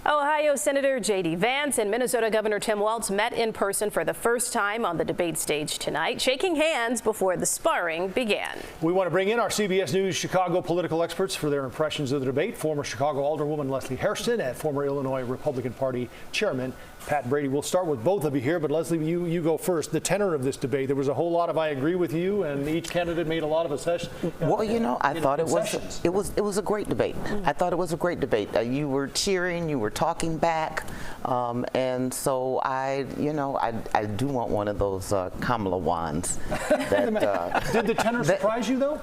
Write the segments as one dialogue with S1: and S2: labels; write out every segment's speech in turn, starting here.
S1: Ohio Senator J.D. Vance and Minnesota Governor Tim Walz met in person for the first time on the debate stage tonight, shaking hands before the sparring began.
S2: We want to bring in our CBS News Chicago political experts for their impressions of the debate. Former Chicago Alderwoman Leslie Hairston and former Illinois Republican Party Chairman Pat Brady. We'll start with both of you here, but Leslie, you go first. The tenor of this debate, there was a whole lot of I agree with you, and each candidate made a lot of accessions.
S3: Well, you know, I thought it was a great debate. I thought it was a great debate. You were cheering, you were talking back, and so I do want one of those Kamala wands.
S2: Did the tenor surprise you though?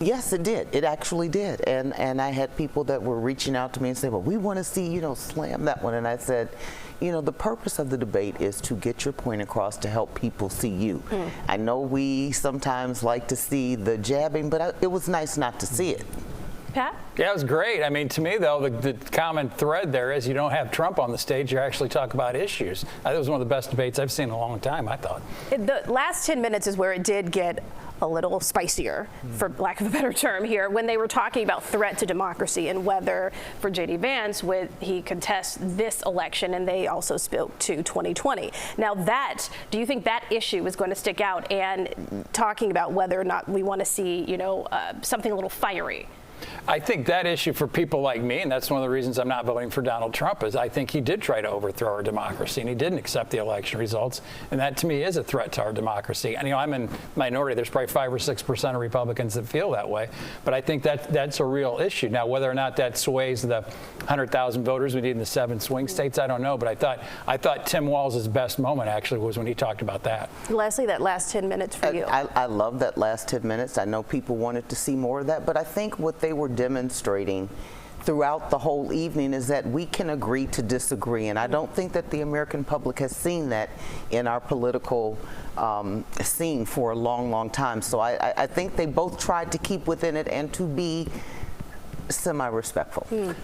S3: Yes, it did. It actually did. And I had people that were reaching out to me and saying, well, we want to see, slam that one. And I said, the purpose of the debate is to get your point across to help people see you. I know we sometimes like to see the jabbing, but it was nice not to see it.
S1: Pat?
S4: Yeah, it was great. I mean, to me, though, the common thread there is you don't have Trump on the stage. You actually talk about issues. That was one of the best debates I've seen in a long time, I thought.
S1: The last 10 minutes is where it did get a little spicier, for lack of a better term here, when they were talking about threat to democracy and whether, for J.D. Vance, would he contest this election, and they also spoke to 2020. Now do you think that issue is going to stick out, and talking about whether or not we want to see, something a little fiery?
S4: I think that issue for people like me, and that's one of the reasons I'm not voting for Donald Trump, is I think he did try to overthrow our democracy, and he didn't accept the election results, and that to me is a threat to our democracy. And I'm in minority. There's probably 5 or 6% of Republicans that feel that way, but I think that's a real issue. Now, whether or not that sways the 100,000 voters we need in the 7 swing states, I don't know, but I thought Tim Walz's best moment actually was when he talked about that.
S1: Leslie, that last 10 minutes for you.
S3: I love that last 10 minutes. I know people wanted to see more of that, but I think what they were demonstrating throughout the whole evening is that we can agree to disagree, and I don't think that the American public has seen that in our political scene for a long time. So I think they both tried to keep within it and to be semi-respectful.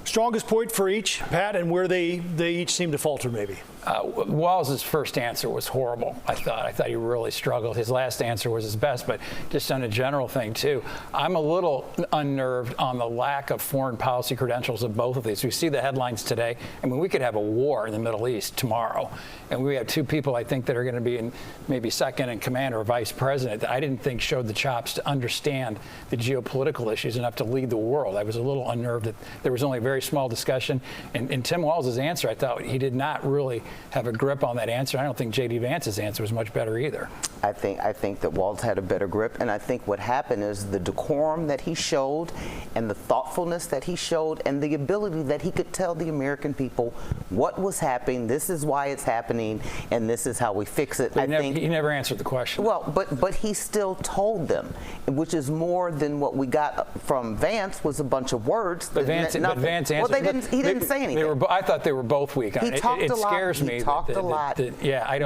S2: Strongest point for each, Pat, and where they each seem to falter maybe.
S4: Walz's first answer was horrible, I thought he really struggled. His last answer was his best, but just on a general thing, too. I'm a little unnerved on the lack of foreign policy credentials of both of these. We see the headlines today. I mean, we could have a war in the Middle East tomorrow, and we have 2 people, I think, that are going to be in maybe second in command or vice president that I didn't think showed the chops to understand the geopolitical issues enough to lead the world. I was a little unnerved that there was only a very small discussion, and Tim Walz's answer, I thought he did not really have a grip on that answer. I don't think J.D. Vance's answer was much better either.
S3: I think that Walz had a better grip, and I think what happened is the decorum that he showed and the thoughtfulness that he showed and the ability that he could tell the American people what was happening, this is why it's happening, and this is how we fix it.
S4: He never answered the question.
S3: Well, but he still told them, which is more than what we got from Vance was a bunch of words.
S4: But Vance answered.
S3: Well, he didn't say anything.
S4: I thought they were both weak on it. It scares me.
S3: He talked a lot.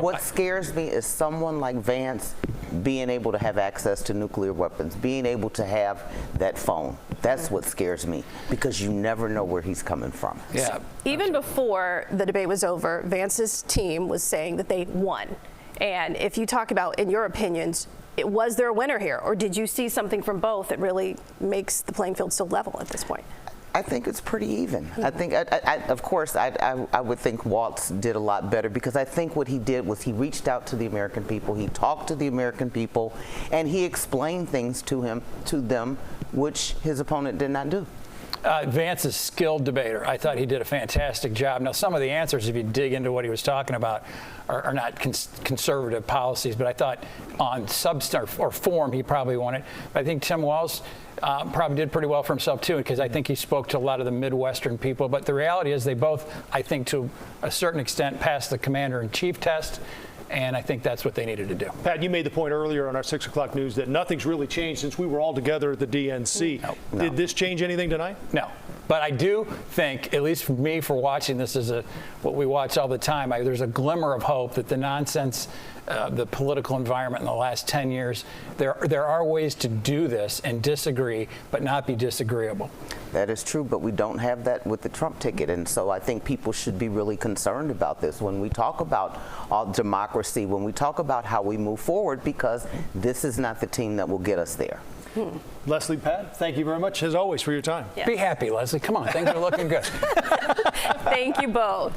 S3: What scares me is someone like Vance being able to have access to nuclear weapons, being able to have that phone. That's what scares me, because you never know where he's coming from.
S4: Yeah.
S1: Even before the debate was over, Vance's team was saying that they won. And if you talk about, in your opinions, was there a winner here, or did you see something from both that really makes the playing field still level at this point?
S3: I think it's pretty even. I think, of course, I would think Walz did a lot better, because I think what he did was he reached out to the American people, he talked to the American people, and he explained things to them, which his opponent did not do.
S4: Vance is a skilled debater. I thought he did a fantastic job. Now, some of the answers, if you dig into what he was talking about, are not conservative policies, but I thought on substance or form, he probably won it. But I think Tim Walz probably did pretty well for himself, too, because I think he spoke to a lot of the Midwestern people. But the reality is they both, I think, to a certain extent, passed the commander-in-chief test. And I think that's what they needed to do.
S2: Pat, you made the point earlier on our 6 o'clock news that nothing's really changed since we were all together at the DNC.
S4: No.
S2: Did this change anything tonight?
S4: No. But I do think, at least for me, for watching this as what we watch all the time, there's a glimmer of hope that the nonsense, the political environment in the last 10 years, there are ways to do this and disagree, but not be disagreeable.
S3: That is true, but we don't have that with the Trump ticket, and so I think people should be really concerned about this when we talk about democracy, when we talk about how we move forward, because this is not the team that will get us there.
S2: Leslie, Pat, thank you very much, as always, for your time.
S1: Yeah.
S4: Be happy, Leslie. Come on, things are looking good.
S1: Thank you both.